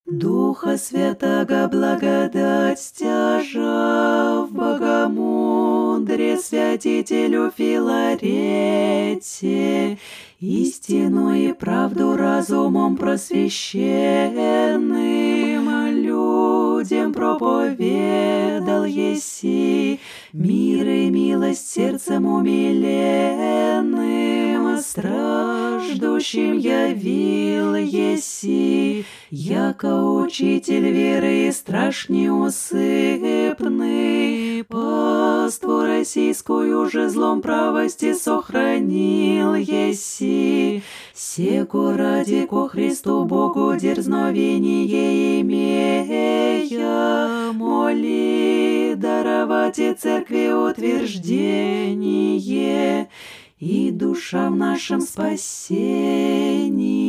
Духа Святаго благодать стяжа в богомудре святителю Филарете, истину и правду разумом просвещенным людям проповедал еси, мир и милость сердцем умиленным, страждущим явил еси, яко учитель веры и страж неусыпный, паству российскую же злом правости сохранил еси, секу ради ко Христу Богу дерзновение имея, моли даровать и церкви утверждение и душам нашим спасение.